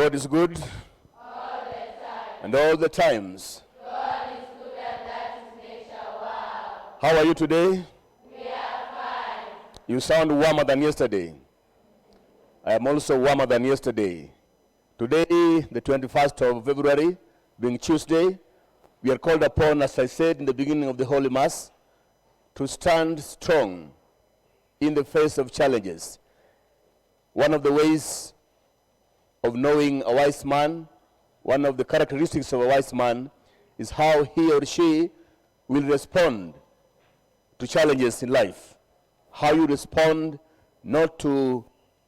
God is good all the time. and all the times. God is good and that is nature. Wow. How are you today? We are fine. You sound warmer than yesterday. I am also warmer than yesterday. Today, the 21st of February, being Tuesday, we are called upon, as I said in the beginning of the Holy Mass, to stand strong in the face of challenges. One of the ways of knowing a wise man, one of the characteristics of a wise man, is how he or she will respond to challenges in life. How you respond not to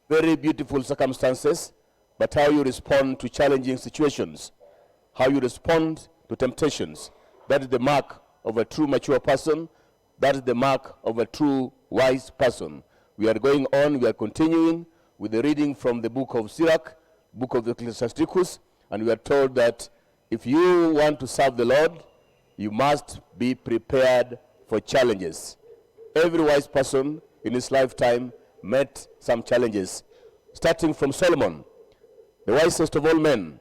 very beautiful circumstances, but how you respond to challenging situations. How you respond to temptations. That is the mark of a true mature person. That is the mark of a true wise person. We are going on, we are continuing with the reading from the book of Sirach, book of the Ecclesiasticus, and we are told that if you want to serve the Lord, you must be prepared for challenges. Every wise person in his lifetime met some challenges, starting from Solomon, the wisest of all men,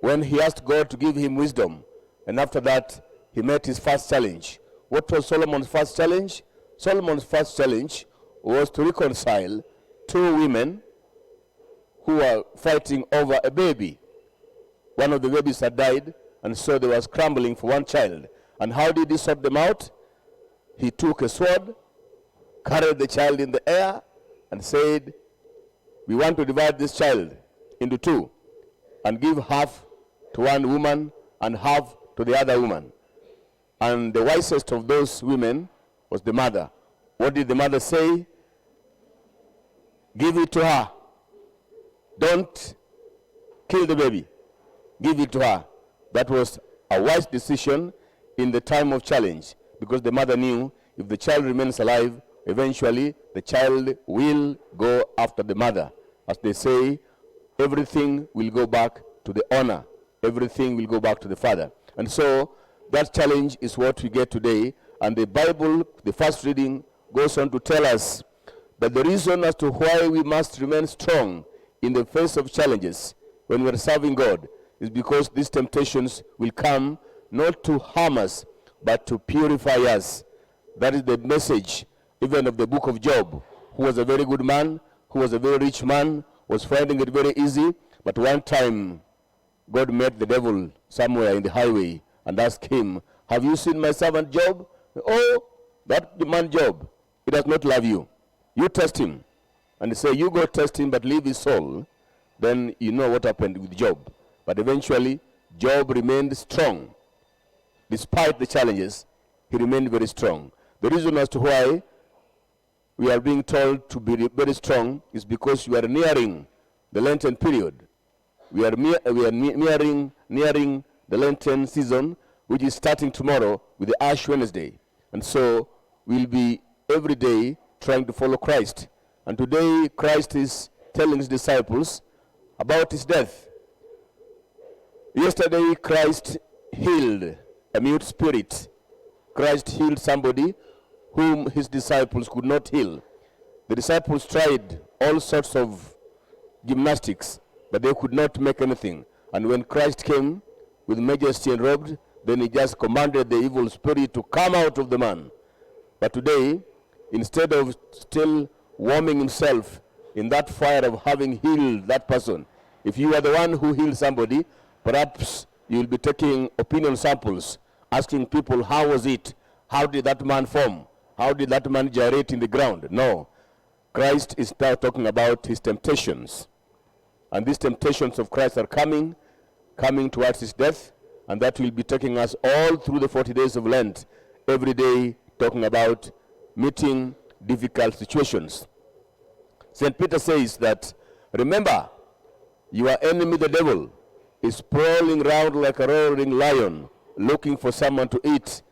when he asked God to give him wisdom, and after that, he met his first challenge. What was Solomon's first challenge? Solomon's first challenge was to reconcile two women who were fighting over a baby. One of the babies had died, and so they were scrambling for one child. And how did he sort them out? He took a sword, carried the child in the air, and said, we want to divide this child into two, and give half to one woman and half to the other woman. And the wisest of those women was the mother. What did the mother say? Give it to her. Don't kill the baby. Give it to her. That was a wise decision in the time of challenge, because the mother knew if the child remains alive, eventually the child will go after the mother. As they say, everything will go back to the owner. Everything will go back to the father. And so that challenge is what we get today. And the Bible, the first reading, goes on to tell us that the reason as to why we must remain strong in the face of challenges when we are serving God is because these temptations will come not to harm us, but to purify us. That is the message even of the book of Job, who was a very good man, who was a very rich man, was finding it very easy, but one time God met the devil somewhere in the highway and asked him, have you seen my servant Job? Oh, that man Job, he does not love you. You test him. And they say, you go test him, but leave his soul. Then you know what happened with Job. But eventually, Job remained strong. Despite the challenges, he remained very strong. The reason as to why we are being told to be very strong is because we are nearing the Lenten period. We are nearing the Lenten season, which is starting tomorrow with the Ash Wednesday. And so we'll be every day trying to follow Christ. And today Christ is telling his disciples about his death. Yesterday Christ healed a mute spirit. Christ healed somebody whom his disciples could not heal. The disciples tried all sorts of gymnastics, but they could not make anything. And when Christ came with majesty and robed, then he just commanded the evil spirit to come out of the man. But today, instead of still warming himself in that fire of having healed that person, if you are the one who healed somebody, perhaps you will be taking opinion samples, asking people, how was it? How did that man form? How did that man gyrate in the ground? No. Christ is now talking about his temptations. And these temptations of Christ are coming towards his death, and that will be taking us all through the 40 days of Lent, every day talking about meeting difficult situations. St. Peter says that, remember, your enemy the devil is prowling around like a roaring lion, looking for someone to eat.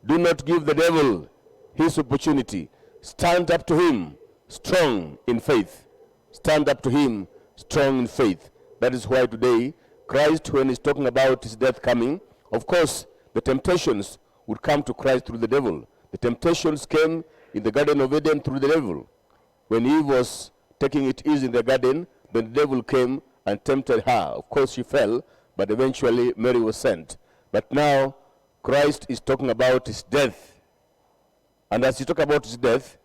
Do not give the devil his opportunity. Stand up to him, strong in faith. Stand up to him, strong in faith. That is why today, Christ, when he's talking about his death coming, of course, the temptations would come to Christ through the devil. The temptations came in the Garden of Eden through the devil. When Eve was taking it easy in the garden, then the devil came and tempted her. Of course, she fell, but eventually Mary was sent. But now, Christ is talking about his death. And as he talks about his death,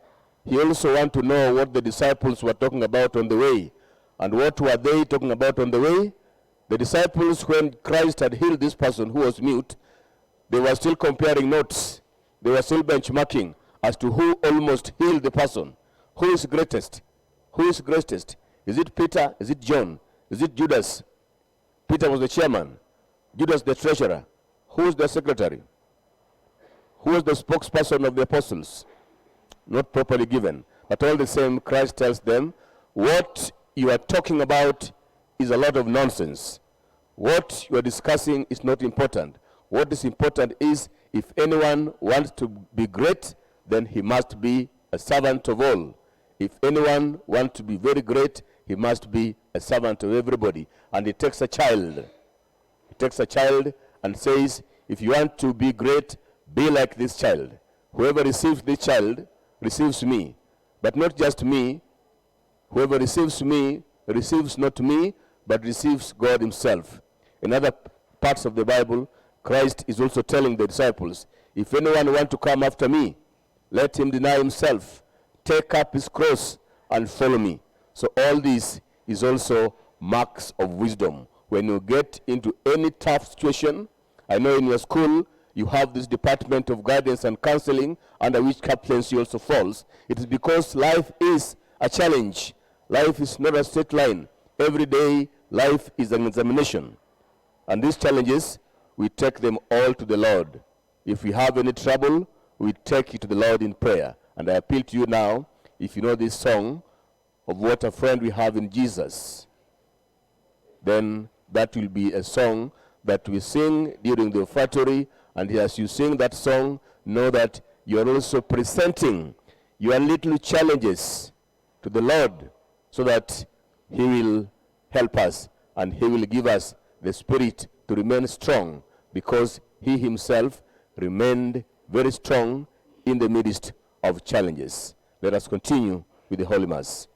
he also wants to know what the disciples were talking about on the way. And what were they talking about on the way? The disciples, when Christ had healed this person who was mute, they were still comparing notes. They were still benchmarking as to who almost healed the person. Who is greatest? Who is greatest? Is it Peter? Is it John? Is it Judas? Peter was the chairman. Judas the treasurer. Who is the secretary? Who is the spokesperson of the apostles? Not properly given. But all the same, Christ tells them, what you are talking about is a lot of nonsense. What you are discussing is not important. What is important is, if anyone wants to be great, then he must be a servant of all. If anyone wants to be very great, he must be a servant of everybody. And he takes a child. He takes a child and says, if you want to be great, be like this child. Whoever receives this child receives me. But not just me. Whoever receives me receives not me, but receives God himself. In other parts of the Bible, Christ is also telling the disciples, if anyone wants to come after me, let him deny himself, take up his cross, and follow me. So all this is also marks of wisdom. When you get into any tough situation, I know in your school, you have this department of guidance and counseling, under which chaplaincy also falls. It is because life is a challenge. Life is not a straight line. Every day, life is an examination. And these challenges, we take them all to the Lord. If we have any trouble, we take it to the Lord in prayer. And I appeal to you now, if you know this song of what a friend we have in Jesus, then that will be a song that we sing during the offertory. And as you sing that song, know that you are also presenting your little challenges to the Lord, so that he will help us and he will give us the spirit to remain strong, because he himself remained very strong in the midst of challenges. Let us continue with the Holy Mass.